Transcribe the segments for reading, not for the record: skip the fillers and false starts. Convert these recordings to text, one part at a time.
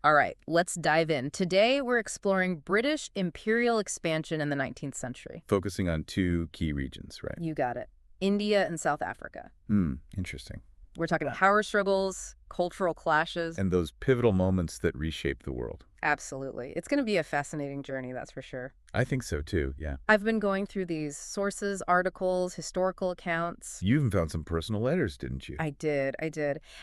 All right, let's dive in. Today, we're exploring British imperial expansion in the 19th century. Focusing on two key regions, right? You got it. India and South Africa. Interesting. We're talking power struggles, cultural clashes. And those pivotal moments that reshape the world. Absolutely. It's going to be a fascinating journey, that's for sure. I think so, too, yeah. I've been going through these sources, articles, historical accounts. You even found some personal letters, didn't you? I did.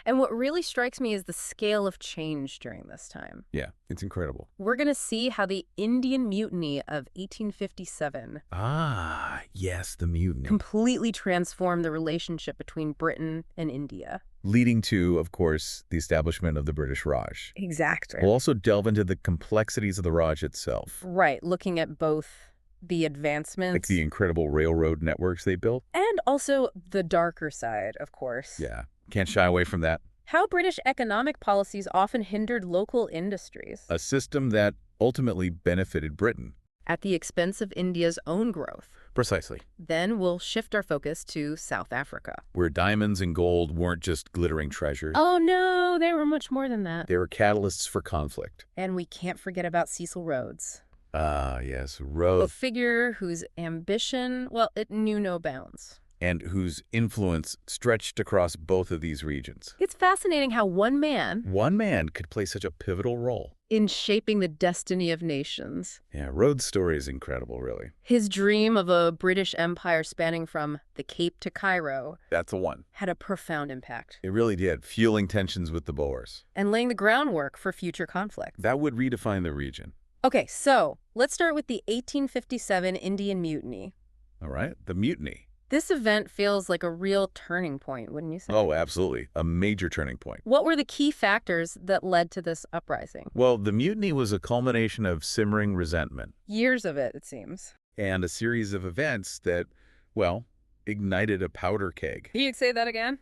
And what really strikes me is the scale of change during this time. Yeah, it's incredible. We're going to see how the Indian Mutiny of 1857 Ah, yes, the mutiny. completely transformed the relationship between Britain and India. Leading to, of course, the establishment of the British Raj. Exactly. We'll also delve into the complexities of the Raj itself. Right, looking at both the advancements Like the incredible railroad networks they built. and also the darker side, of course. Yeah, can't shy away from that. How British economic policies often hindered local industries A system that ultimately benefited Britain. at the expense of India's own growth. Precisely. Then we'll shift our focus to South Africa. Where diamonds and gold weren't just glittering treasures. Oh no, they were much more than that. They were catalysts for conflict. And we can't forget about Cecil Rhodes, Ah, yes, a Rhodes. figure whose ambition, well, it knew no bounds. And whose influence stretched across both of these regions. It's fascinating how one man, One man could play such a pivotal role. in shaping the destiny of nations, Yeah, Rhodes' story is incredible, really. his dream of a British empire spanning from the Cape to Cairo, That's the one. had a profound impact, It really did, fueling tensions with the Boers. and laying the groundwork for future conflict. That would redefine the region. Okay, so let's start with the 1857 Indian Mutiny. All right, the mutiny. This event feels like a real turning point, wouldn't you say? Oh, absolutely. A major turning point. What were the key factors that led to this uprising? Well, the mutiny was a culmination of simmering resentment Years of it seems. and a series of events that, well, ignited a powder keg. Can you say that again?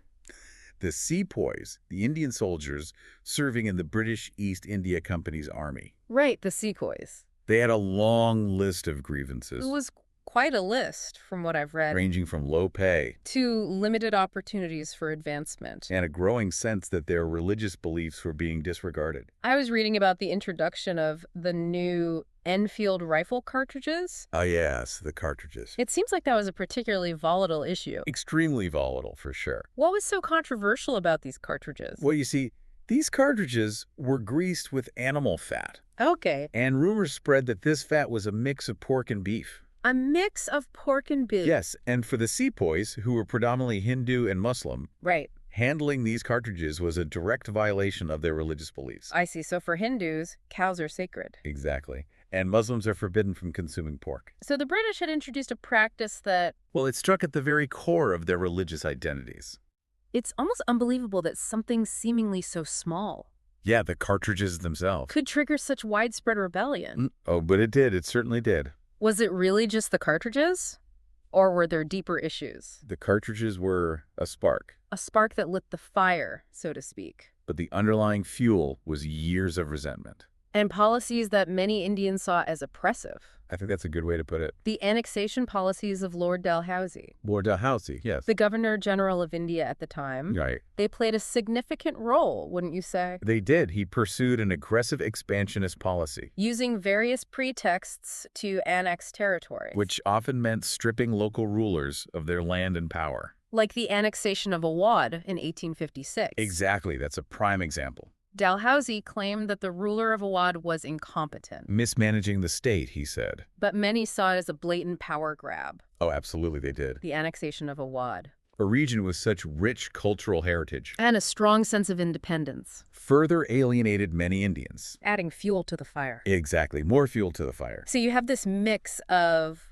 The sepoys, the Indian soldiers serving in the British East India Company's army. Right, the sepoys. They had a long list of grievances, It was quite a list, from what I've read, ranging from low pay to limited opportunities for advancement. and a growing sense that their religious beliefs were being disregarded. I was reading about the introduction of the new Enfield rifle cartridges. Ah, yes, the cartridges. It seems like that was a particularly volatile issue. Extremely volatile, for sure. What was so controversial about these cartridges? Well, you see, these cartridges were greased with animal fat, Okay, and rumors spread that this fat was a mix of pork and beef. a mix of pork and beef. Yes, and for the sepoys, who were predominantly Hindu and Muslim, Right, handling these cartridges was a direct violation of their religious beliefs. I see. So for Hindus, cows are sacred. Exactly. And Muslims are forbidden from consuming pork. So the British had introduced a practice that Well, it struck at the very core of their religious identities. it's almost unbelievable that something seemingly so small Yeah, the cartridges themselves. could trigger such widespread rebellion. Oh, but it did. It certainly did. Was it really just the cartridges? Or were there deeper issues? The cartridges were a spark, A spark that lit the fire, so to speak. but the underlying fuel was years of resentment. And policies that many Indians saw as oppressive. I think that's a good way to put it. The annexation policies of Lord Dalhousie, Lord Dalhousie, yes. the Governor-General of India at the time, Right. they played a significant role, wouldn't you say? They did. He pursued an aggressive expansionist policy, Using various pretexts to annex territory. which often meant stripping local rulers of their land and power. Like the annexation of Awadh in 1856. Exactly. That's a prime example. Dalhousie claimed that the ruler of Awadh was incompetent, Mismanaging the state, he said. but many saw it as a blatant power grab, Oh, absolutely they did. the annexation of Awadh, A region with such rich cultural heritage and a strong sense of independence, further alienated many Indians. adding fuel to the fire. Exactly. More fuel to the fire. So you have this mix of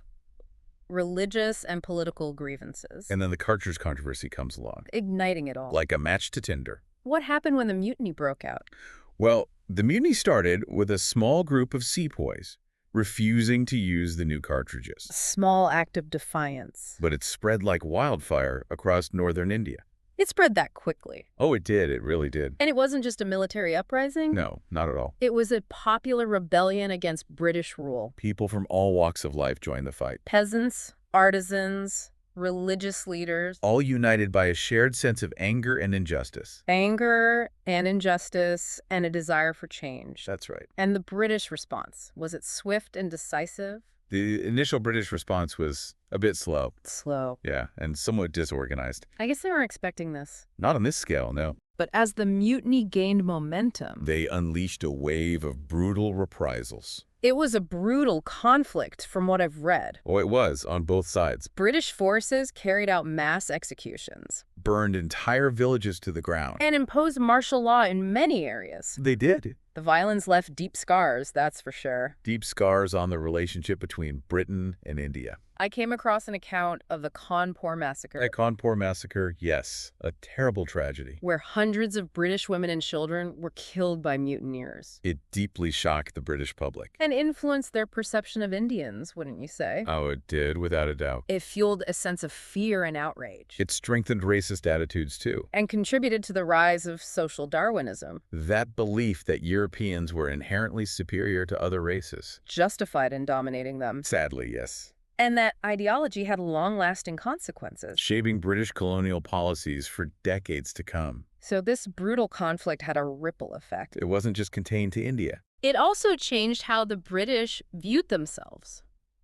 religious and political grievances, And then the cartridge controversy comes along, igniting it all. like a match to tinder. What happened when the mutiny broke out? Well, the mutiny started with a small group of sepoys refusing to use the new cartridges. A small act of defiance. But it spread like wildfire across northern India. It spread that quickly. Oh, it did. It really did. And it wasn't just a military uprising. No, not at all. It was a popular rebellion against British rule. People from all walks of life joined the fight. Peasants, artisans, religious leaders, all united by a shared sense of anger and injustice. anger and injustice, and a desire for change. That's right. And the British response, was it swift and decisive? The initial British response was a bit slow. Slow. Yeah, and somewhat disorganized. I guess they weren't expecting this. Not on this scale, no. But as the mutiny gained momentum, They unleashed a wave of brutal reprisals. it was a brutal conflict from what I've read. Oh, it was, on both sides. British forces carried out mass executions Burned entire villages to the ground. and imposed martial law in many areas. They did. The violence left deep scars, that's for sure. Deep scars on the relationship between Britain and India. I came across an account of the Cawnpore massacre, That Cawnpore massacre, yes, a terrible tragedy. where hundreds of British women and children were killed by mutineers. It deeply shocked the British public. And influenced their perception of Indians, wouldn't you say? Oh, it did, without a doubt. It fueled a sense of fear and outrage. It strengthened racist attitudes, too. And contributed to the rise of social Darwinism, That belief that Europeans were inherently superior to other races. justified in dominating them. Sadly, yes. And that ideology had long-lasting consequences. Shaping British colonial policies for decades to come. So this brutal conflict had a ripple effect. It wasn't just contained to India. It also changed how the British viewed themselves.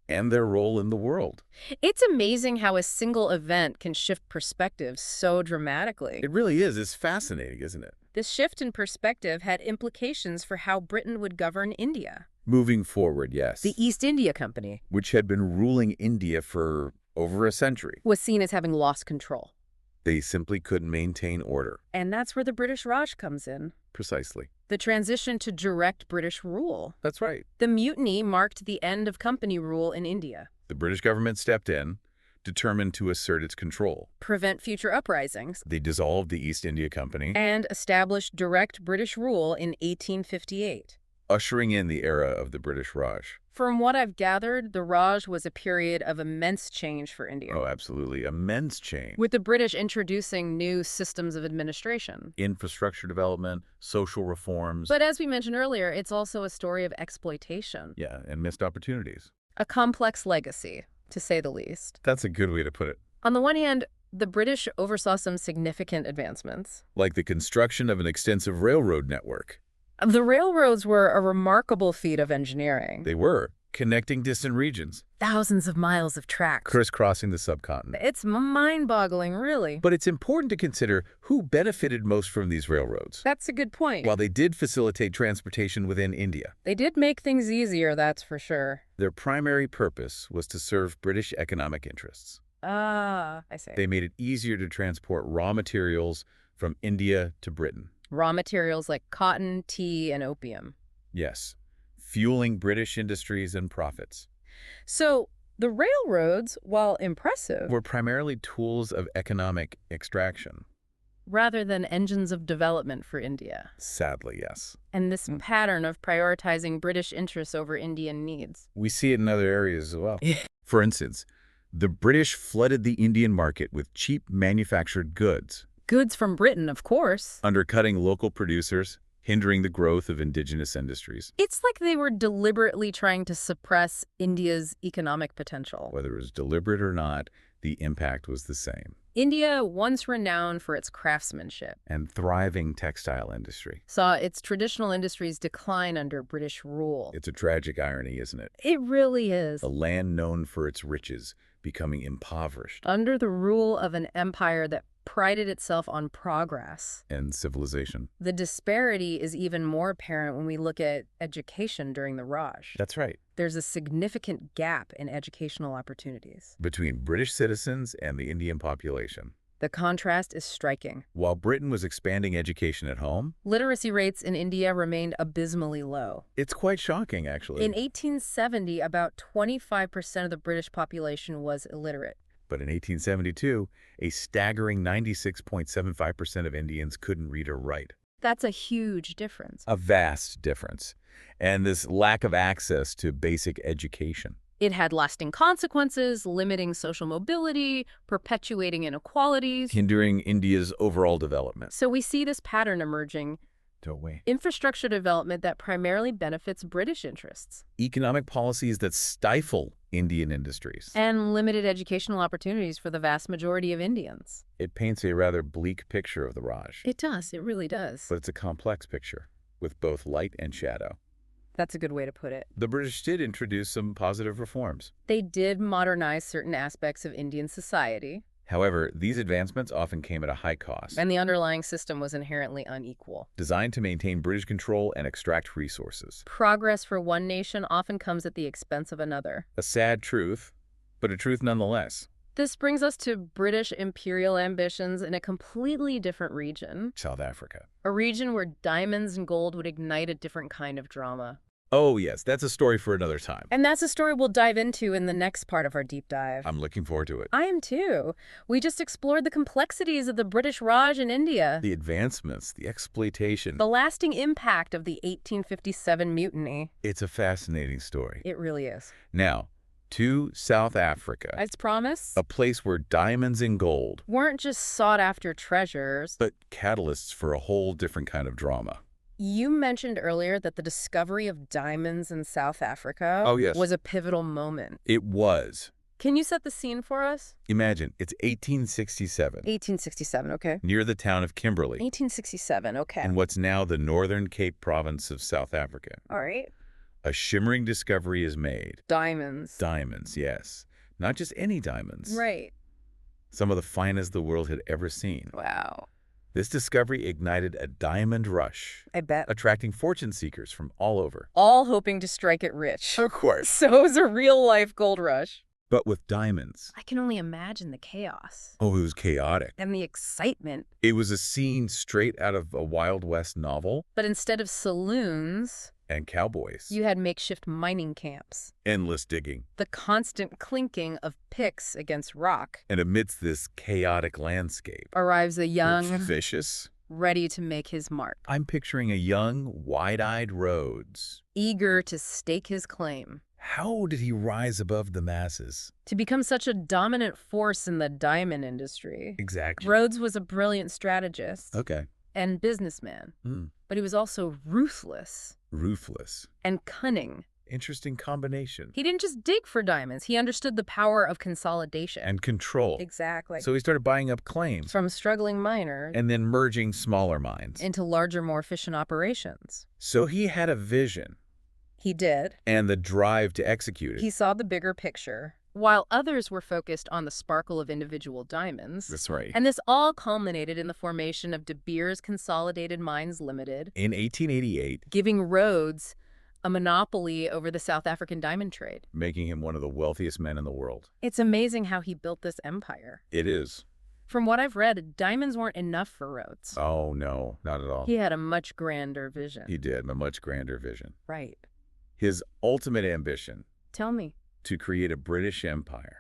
And their role in the world. It's amazing how a single event can shift perspectives so dramatically. It really is. It's fascinating, isn't it? This shift in perspective had implications for how Britain would govern India. Moving forward, yes. The East India Company Which had been ruling India for over a century. was seen as having lost control. They simply couldn't maintain order. And that's where the British Raj comes in. Precisely. The transition to direct British rule. That's right. The mutiny marked the end of company rule in India. The British government stepped in, determined to assert its control. Prevent future uprisings. They dissolved the East India Company, And established direct British rule in 1858. ushering in the era of the British Raj. From what I've gathered, the Raj was a period of immense change for India, Oh, absolutely. Immense change. with the British introducing new systems of administration. Infrastructure development, social reforms. But as we mentioned earlier, it's also a story of exploitation. Yeah, and missed opportunities. A complex legacy, to say the least. That's a good way to put it. On the one hand, the British oversaw some significant advancements. Like the construction of an extensive railroad network. The railroads were a remarkable feat of engineering. They were, connecting distant regions, Thousands of miles of tracks. crisscrossing the subcontinent. It's mind-boggling, really. But it's important to consider who benefited most from these railroads. That's a good point. While they did facilitate transportation within India, They did make things easier, that's for sure. their primary purpose was to serve British economic interests. Ah, I see. They made it easier to transport raw materials from India to Britain. Raw materials like cotton, tea, and opium. Yes, fueling British industries and profits. So the railroads, while impressive, Were primarily tools of economic extraction. rather than engines of development for India. Sadly, yes. And this pattern of prioritizing British interests over Indian needs. We see it in other areas as well. Yeah. For instance, the British flooded the Indian market with cheap manufactured goods, Goods from Britain, of course. undercutting local producers, hindering the growth of indigenous industries. It's like they were deliberately trying to suppress India's economic potential. Whether it was deliberate or not, the impact was the same. India, once renowned for its craftsmanship, And thriving textile industry. saw its traditional industries decline under British rule. It's a tragic irony, isn't it? It really is. A land known for its riches becoming impoverished Under the rule of an empire that prided itself on progress. and civilization. The disparity is even more apparent when we look at education during the Raj. That's right. There's a significant gap in educational opportunities. Between British citizens and the Indian population. The contrast is striking. While Britain was expanding education at home, Literacy rates in India remained abysmally low. it's quite shocking, actually. In 1870, about 25% of the British population was illiterate. But in 1872, a staggering 96.75% of Indians couldn't read or write. That's a huge difference. A vast difference. And this lack of access to basic education. It had lasting consequences, limiting social mobility, perpetuating inequalities. Hindering India's overall development. So we see this pattern emerging: Don't we? infrastructure development that primarily benefits British interests. Economic policies that stifle Indian industries. And limited educational opportunities for the vast majority of Indians. It paints a rather bleak picture of the Raj. It does. It really does. But it's a complex picture, with both light and shadow. That's a good way to put it. The British did introduce some positive reforms. They did modernize certain aspects of Indian society. However, these advancements often came at a high cost. And the underlying system was inherently unequal. Designed to maintain British control and extract resources. Progress for one nation often comes at the expense of another. A sad truth, but a truth nonetheless. This brings us to British imperial ambitions in a completely different region. South Africa. A region where diamonds and gold would ignite a different kind of drama. Oh, yes, that's a story for another time. And that's a story we'll dive into in the next part of our deep dive. I'm looking forward to it. I am too. We just explored the complexities of the British Raj in India. The advancements, the exploitation. The lasting impact of the 1857 mutiny. It's a fascinating story. It really is. Now, to South Africa. As promised, A place where diamonds and gold weren't just sought-after treasures. but catalysts for a whole different kind of drama. You mentioned earlier that the discovery of diamonds in South Africa Oh, yes. was a pivotal moment. It was. Can you set the scene for us? Imagine, it's 1867, 1867, okay. near the town of Kimberley, 1867, okay. in what's now the Northern Cape province of South Africa. All right. A shimmering discovery is made. Diamonds. Diamonds, yes. Not just any diamonds. Right. Some of the finest the world had ever seen. Wow. This discovery ignited a diamond rush, I bet. attracting fortune seekers from all over. All hoping to strike it rich. Of course. So it was a real-life gold rush. But with diamonds. I can only imagine the chaos. Oh, it was chaotic. And the excitement. It was a scene straight out of a Wild West novel. But instead of saloons, And cowboys. you had makeshift mining camps. Endless digging. The constant clinking of picks against rock. And amidst this chaotic landscape. Arrives a young, Vicious. ready to make his mark. I'm picturing a young, wide-eyed Rhodes. Eager to stake his claim. How did he rise above the masses? To become such a dominant force in the diamond industry. Exactly. Rhodes was a brilliant strategist Okay. and businessman. But he was also ruthless Ruthless. and cunning. Interesting combination. He didn't just dig for diamonds. He understood the power of consolidation. And control. Exactly. So he started buying up claims. From struggling miners And then merging smaller mines. into larger, more efficient operations. So he had a vision. He did. And the drive to execute it. He saw the bigger picture, while others were focused on the sparkle of individual diamonds. That's right. And this all culminated in the formation of De Beers Consolidated Mines Limited, In 1888, giving Rhodes a monopoly over the South African diamond trade. making him one of the wealthiest men in the world. It's amazing how he built this empire. It is. From what I've read, diamonds weren't enough for Rhodes. Oh, no, not at all. He had a much grander vision. He did, a much grander vision. Right. His ultimate ambition, Tell me. to create a British empire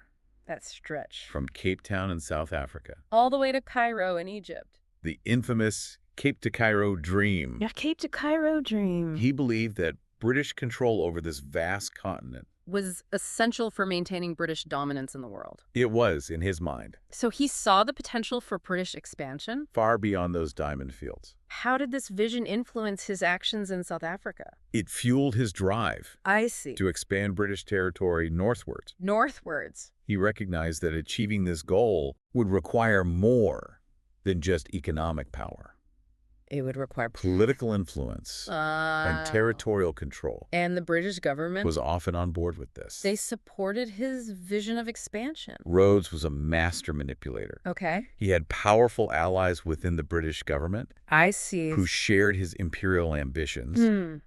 That stretch. from Cape Town in South Africa. All the way to Cairo in Egypt. The infamous Cape to Cairo dream. Your Cape to Cairo dream. He believed that British control over this vast continent, was essential for maintaining British dominance in the world. it was, in his mind, So he saw the potential for British expansion. far beyond those diamond fields. How did this vision influence his actions in South Africa? It fueled his drive I see. to expand British territory northwards. Northwards. He recognized that achieving this goal would require more than just economic power. It would require Political influence and territorial control And the British government, was often on board with this. they supported his vision of expansion. Rhodes was a master manipulator. Okay. He had powerful allies within the British government I see. who shared his imperial ambitions.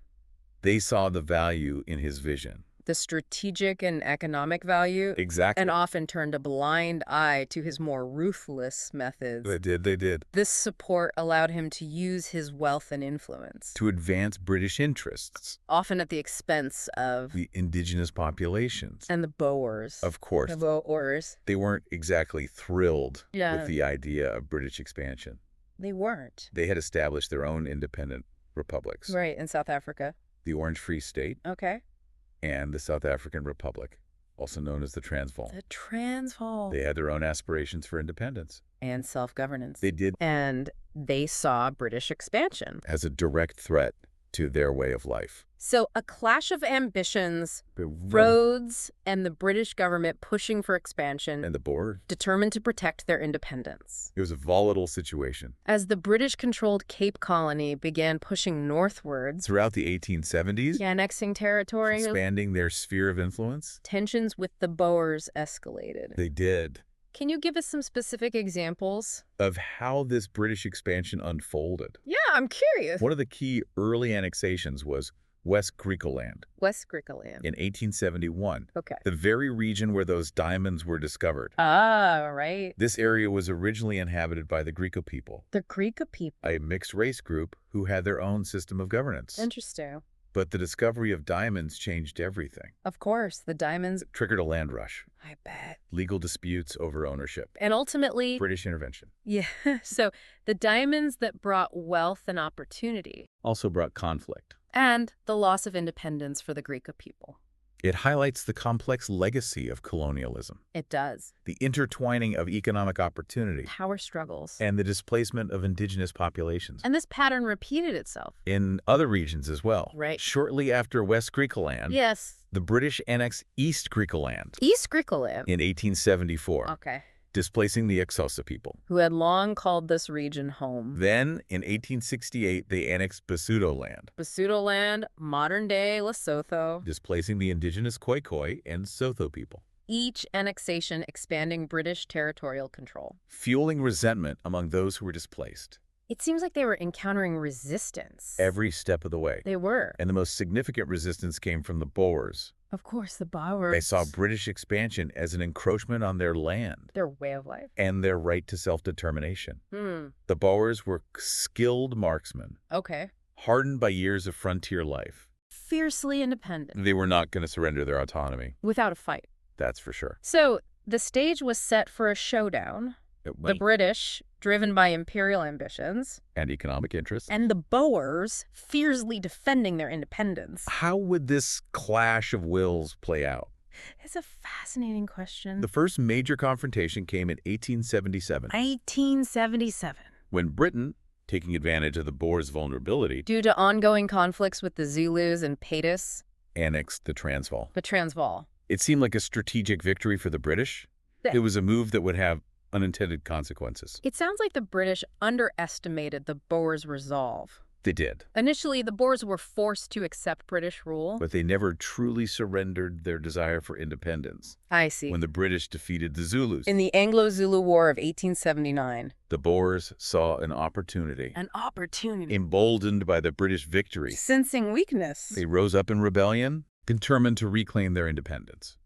They saw the value in his vision. The strategic and economic value, Exactly. and often turned a blind eye to his more ruthless methods. They did. This support allowed him to use his wealth and influence, To advance British interests, often at the expense of the indigenous populations. and the Boers. Of course, The Boers. they weren't exactly thrilled Yeah. with the idea of British expansion. They weren't. They had established their own independent republics. Right, in South Africa. The Orange Free State Okay. and the South African Republic, also known as the Transvaal. The Transvaal. They had their own aspirations for independence. And self-governance. They did And they saw British expansion. as a direct threat to their way of life. So a clash of ambitions, And Rhodes and the British government pushing for expansion, the board? determined to protect their independence. It was a volatile situation. As the British-controlled Cape Colony began pushing northwards, Throughout the 1870s, annexing territory, expanding their sphere of influence, tensions with the Boers escalated. they did. Can you give us some specific examples? Of how this British expansion unfolded. Yeah, I'm curious. One of the key early annexations was West Griqualand West Griqualand. in 1871, Okay. the very region where those diamonds were discovered. Ah, right. This area was originally inhabited by the Griqua people, The Griqua people. a mixed-race group who had their own system of governance. Interesting. But the discovery of diamonds changed everything. Of course, the diamonds. It triggered a land rush, I bet. legal disputes over ownership, And ultimately, British intervention. yeah, so the diamonds that brought wealth and opportunity, Also brought conflict. and the loss of independence for the Griqua people. It highlights the complex legacy of colonialism, It does. the intertwining of economic opportunity, Power struggles. and the displacement of indigenous populations. And this pattern repeated itself. In other regions as well. Right. Shortly after West Griqualand, Yes. the British annexed East Griqualand East Griqualand. in 1874, Okay. displacing the Xhosa people. Who had long called this region home. Then, in 1868, they annexed Basutoland, Basutoland, modern-day Lesotho. displacing the indigenous Khoikhoi and Sotho people, Each annexation expanding British territorial control. fueling resentment among those who were displaced It seems like they were encountering resistance. every step of the way. They were. And the most significant resistance came from the Boers. Of course, the Boers. They saw British expansion as an encroachment on their land their way of life. and their right to self-determination. Hmm. The Boers were skilled marksmen, Okay. hardened by years of frontier life. Fiercely independent. They were not going to surrender their autonomy, Without a fight. that's for sure. So, the stage was set for a showdown. The British, driven by imperial ambitions, and economic interests. and the Boers, fiercely defending their independence. How would this clash of wills play out? It's a fascinating question. The first major confrontation came in 1877, 1877. when Britain, taking advantage of the Boers' vulnerability, Due to ongoing conflicts with the Zulus and Paytas, annexed the Transvaal. the Transvaal. It seemed like a strategic victory for the British. Yeah. It was a move that would have unintended consequences. It sounds like the British underestimated the Boers' resolve. They did, Initially, the Boers were forced to accept British rule. but they never truly surrendered their desire for independence. I see. When the British defeated the Zulus, In the Anglo-Zulu War of 1879. the Boers saw an opportunity. An opportunity. Emboldened by the British victory, Sensing weakness. they rose up in rebellion, determined to reclaim their independence.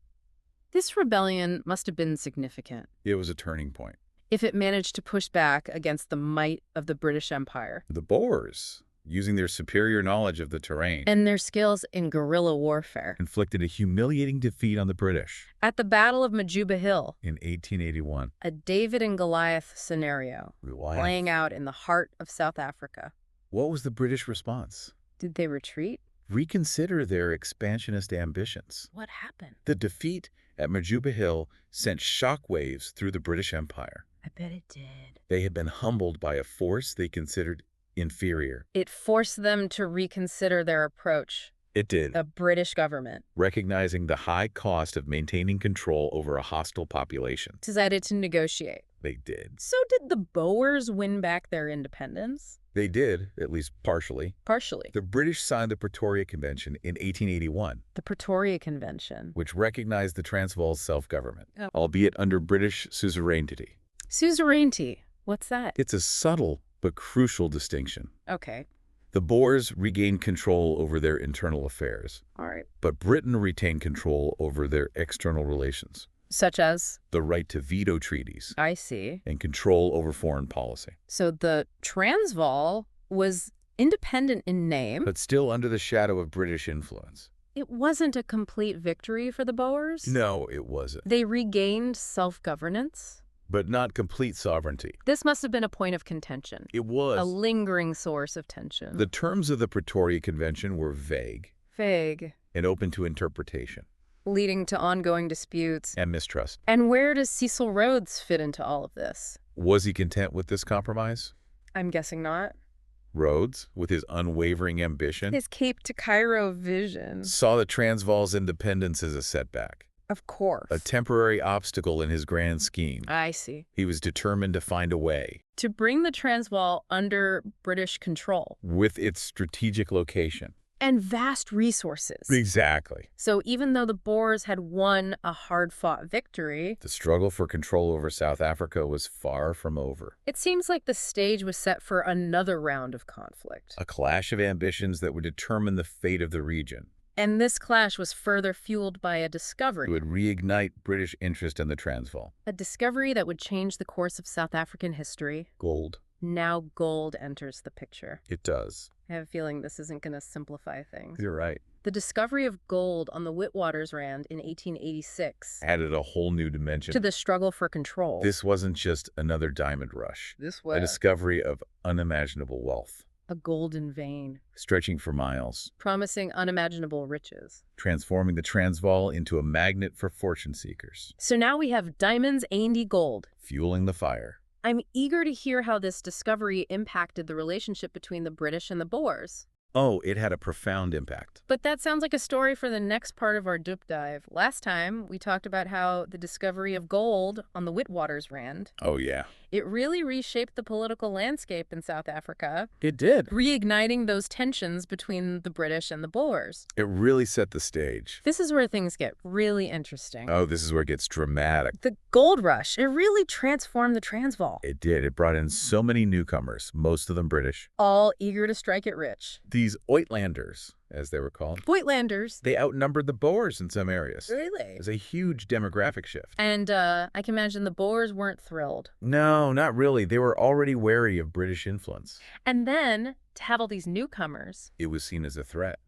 This rebellion must have been significant It was a turning point. if it managed to push back against the might of the British Empire The Boers, using their superior knowledge of the terrain, and their skills in guerrilla warfare. inflicted a humiliating defeat on the British At the Battle of Majuba Hill, in 1881. a David and Goliath scenario playing out in the heart of South Africa. What was the British response? Did they retreat? Reconsider their expansionist ambitions. What happened? The defeat at Majuba Hill sent shockwaves through the British Empire. I bet it did. They had been humbled by a force they considered inferior. It forced them to reconsider their approach, It did, the British government. recognizing the high cost of maintaining control over a hostile population. Decided to negotiate. They did. So did the Boers win back their independence? They did, at least partially. Partially. The British signed the Pretoria Convention in 1881, The Pretoria Convention. which recognized the Transvaal's self-government, Oh. albeit under British suzerainty. Suzerainty. What's that? It's a subtle but crucial distinction. Okay. The Boers regained control over their internal affairs, All right. but Britain retained control over their external relations, Such as? the right to veto treaties, I see. and control over foreign policy. So the Transvaal was independent in name. But still under the shadow of British influence. It wasn't a complete victory for the Boers. No, it wasn't. They regained self-governance. But not complete sovereignty. This must have been a point of contention. It was. A lingering source of tension. The terms of the Pretoria Convention were vague Vague. and open to interpretation Leading to ongoing disputes. and mistrust. And where does Cecil Rhodes fit into all of this? Was he content with this compromise? I'm guessing not. Rhodes, with his unwavering ambition, His Cape to Cairo vision. saw the Transvaal's independence as a setback, Of course. a temporary obstacle in his grand scheme. I see. He was determined to find a way, To bring the Transvaal under British control. with its strategic location. And vast resources. Exactly. So even though the Boers had won a hard-fought victory, The struggle for control over South Africa was far from over. it seems like the stage was set for another round of conflict. A clash of ambitions that would determine the fate of the region. And this clash was further fueled by a It discovery. would reignite British interest in the Transvaal. A discovery that would change the course of South African history. Gold. Now gold enters the picture. It does. I have a feeling this isn't going to simplify things. You're right. The discovery of gold on the Witwatersrand in 1886 Added a whole new dimension. to the struggle for control. This wasn't just another diamond rush. This A discovery of unimaginable wealth, a golden vein, stretching for miles, promising unimaginable riches. transforming the Transvaal into a magnet for fortune seekers, So now we have diamonds, Andy gold. fueling the fire. I'm eager to hear how this discovery impacted the relationship between the British and the Boers. Oh, it had a profound impact. But that sounds like a story for the next part of our deep dive. Last time, we talked about how the discovery of gold on the Witwatersrand, Oh, yeah. it really reshaped the political landscape in South Africa, It did. reigniting those tensions between the British and the Boers. It really set the stage. This is where things get really interesting. Oh, this is where it gets dramatic. The gold rush, it really transformed the Transvaal, It did. It brought in so many newcomers, most of them British. all eager to strike it rich. These Uitlanders, as they were called, Voigtlanders. they outnumbered the Boers in some areas. Really? It was a huge demographic shift. And I can imagine the Boers weren't thrilled. No, not really. They were already wary of British influence. And then, to have all these newcomers, It was seen as a threat.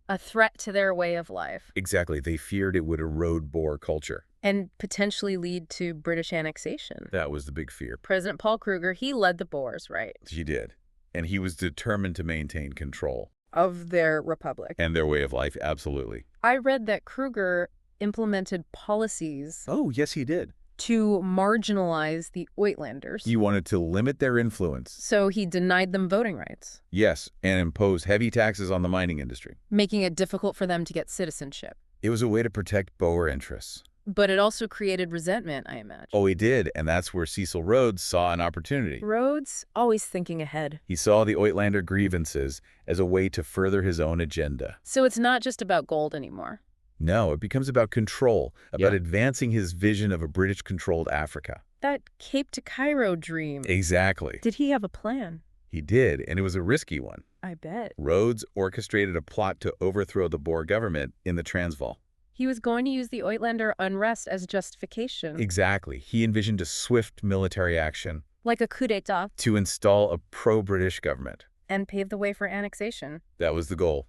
a threat to their way of life, Exactly. They feared it would erode Boer culture. and potentially lead to British annexation. That was the big fear. President Paul Kruger, he led the Boers, right, He did. And he was determined to maintain control. of their republic. And their way of life, absolutely. I read that Kruger implemented policies Oh, yes, he did. to marginalize the Uitlanders. He wanted to limit their influence. So he denied them voting rights, Yes, and impose heavy taxes on the mining industry. making it difficult for them to get citizenship. It was a way to protect Boer interests. But it also created resentment, I imagine. Oh, he did, and that's where Cecil Rhodes saw an opportunity. Rhodes, always thinking ahead. He saw the Uitlander grievances as a way to further his own agenda. So it's not just about gold anymore. No, it becomes about control, about Yeah. advancing his vision of a British-controlled Africa. That Cape to Cairo dream. Exactly. Did he have a plan? He did, and it was a risky one. I bet. Rhodes orchestrated a plot to overthrow the Boer government in the Transvaal. He was going to use the Uitlander unrest as justification. Exactly. He envisioned a swift military action Like a coup d'etat. to install a pro-British government. And pave the way for annexation. That was the goal.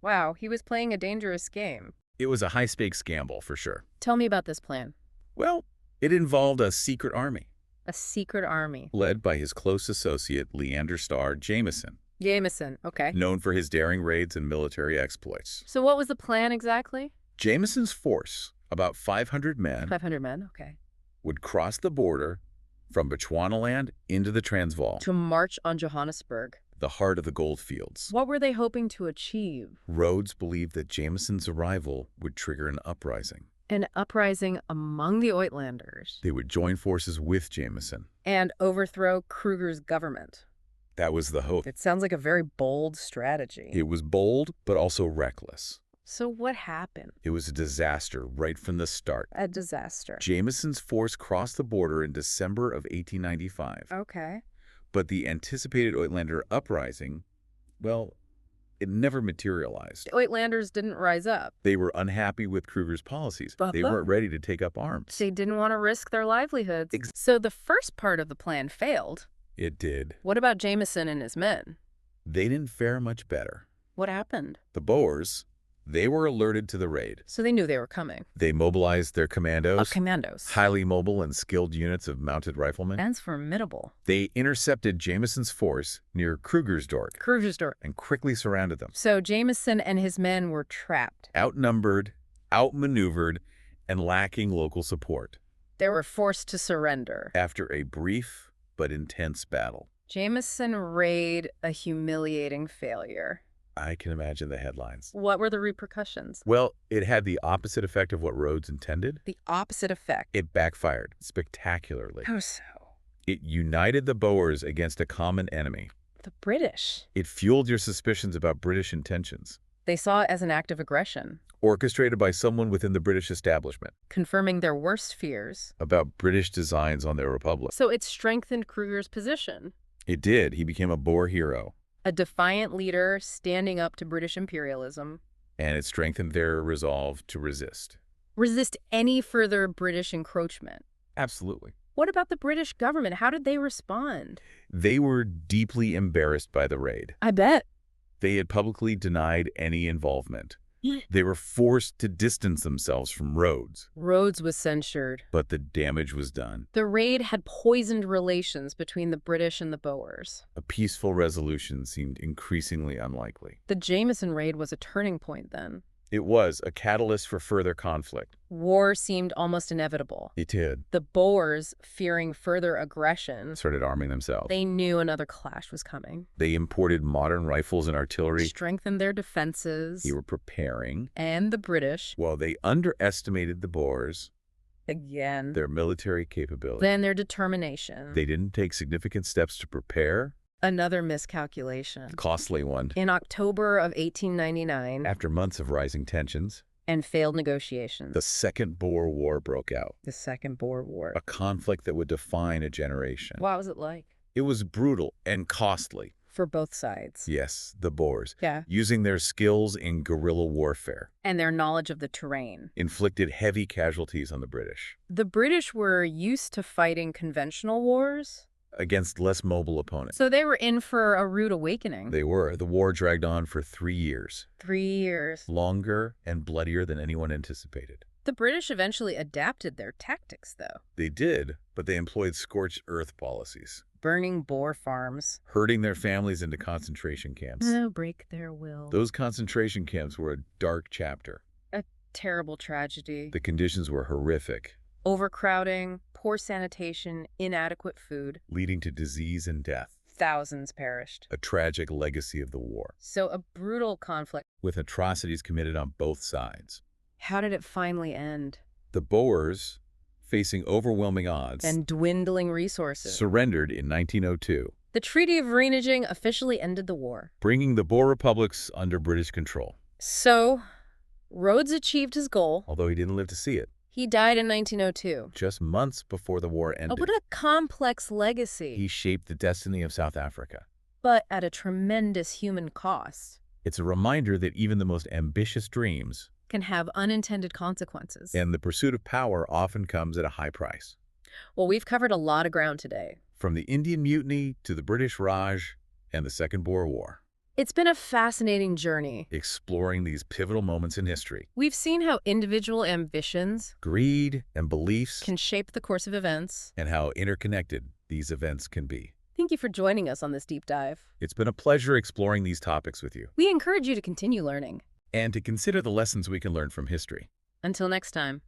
Wow, he was playing a dangerous game. It was a high-stakes gamble, for sure. Tell me about this plan. Well, it involved a secret army, A secret army. led by his close associate Leander Starr Jameson, Jameson, okay. known for his daring raids and military exploits. So what was the plan exactly? Jameson's force, about 500 men, 500 men, okay. would cross the border from Bechuanaland into the Transvaal, To march on Johannesburg. the heart of the gold fields. What were they hoping to achieve? Rhodes believed that Jameson's arrival would trigger an uprising. An uprising among the Uitlanders. They would join forces with Jameson. And overthrow Kruger's government. That was the hope. It sounds like a very bold strategy. It was bold, but also reckless. So what happened? It was a disaster right from the start. A disaster. Jameson's force crossed the border in December of 1895. Okay. But the anticipated Uitlander uprising, well, it never materialized. The Uitlanders didn't rise up. They were unhappy with Kruger's policies. They weren't ready to take up arms. They didn't want to risk their livelihoods. Ex- So the first part of the plan failed. It did. What about Jameson and his men? They didn't fare much better. What happened? The Boers, they were alerted to the raid. So they knew they were coming. They mobilized their commandos, Commandos. highly mobile and skilled units of mounted riflemen. That's formidable. They intercepted Jameson's force near Krugersdorp Krugersdorp. and quickly surrounded them. So Jameson and his men were trapped. Outnumbered, outmaneuvered, and lacking local support They were forced to surrender. after a brief but intense battle. Jameson raid, a humiliating failure. I can imagine the headlines. What were the repercussions? Well, it had the opposite effect of what Rhodes intended. The opposite effect. It backfired spectacularly. How so? It united the Boers against a common enemy. The British. It fueled your suspicions about British intentions, They saw it as an act of aggression, orchestrated by someone within the British establishment, confirming their worst fears. about British designs on their republic. So it strengthened Kruger's position. It did. He became a Boer hero, A defiant leader standing up to British imperialism. and it strengthened their resolve to resist. Resist any further British encroachment. Absolutely. What about the British government? How did they respond? They were deeply embarrassed by the raid. I bet. They had publicly denied any involvement. They were forced to distance themselves from Rhodes, Rhodes was censured. but the damage was done. The raid had poisoned relations between the British and the Boers. A peaceful resolution seemed increasingly unlikely. The Jameson raid was a turning point then. It was a catalyst for further conflict. War seemed almost inevitable. It did. The Boers, fearing further aggression, Started arming themselves. they knew another clash was coming. They imported modern rifles and artillery. Strengthened their defenses. They were preparing. And the British, While they underestimated the Boers, again, their military capability. then their determination. They didn't take significant steps to prepare. Another miscalculation. A costly one. In October of 1899, After months of rising tensions, and failed negotiations. the Second Boer War broke out. The Second Boer War. A conflict that would define a generation. What was it like? It was brutal and costly. For both sides. Yes, the Boers, Yeah. using their skills in guerrilla warfare, And their knowledge of the terrain. inflicted heavy casualties on the British The British were used to fighting conventional wars, against less mobile opponents. so they were in for a rude awakening. They were. The war dragged on for 3 years, 3 years. longer and bloodier than anyone anticipated. The British eventually adapted their tactics, though. They did, but they employed scorched earth policies, Burning Boer farms. herding their families into concentration camps. Oh, break their will. Those concentration camps were a dark chapter. A terrible tragedy. The conditions were horrific, Overcrowding, poor sanitation, inadequate food. leading to disease and death. Thousands perished. A tragic legacy of the war, So a brutal conflict. with atrocities committed on both sides. How did it finally end? The Boers, facing overwhelming odds, And dwindling resources. surrendered in 1902, The Treaty of Vereeniging officially ended the war. bringing the Boer republics under British control, So, Rhodes achieved his goal. although he didn't live to see it. He died in 1902. Just months before the war ended, What a complex legacy, he shaped the destiny of South Africa. but at a tremendous human cost. It's a reminder that even the most ambitious dreams Can have unintended consequences. and the pursuit of power often comes at a high price. Well, we've covered a lot of ground today. From the Indian Mutiny to the British Raj and the Second Boer War, It's been a fascinating journey. exploring these pivotal moments in history. We've seen how individual ambitions Greed and beliefs, can shape the course of events. and how interconnected these events can be. Thank you for joining us on this deep dive. It's been a pleasure exploring these topics with you, We encourage you to continue learning. and to consider the lessons we can learn from history. Until next time.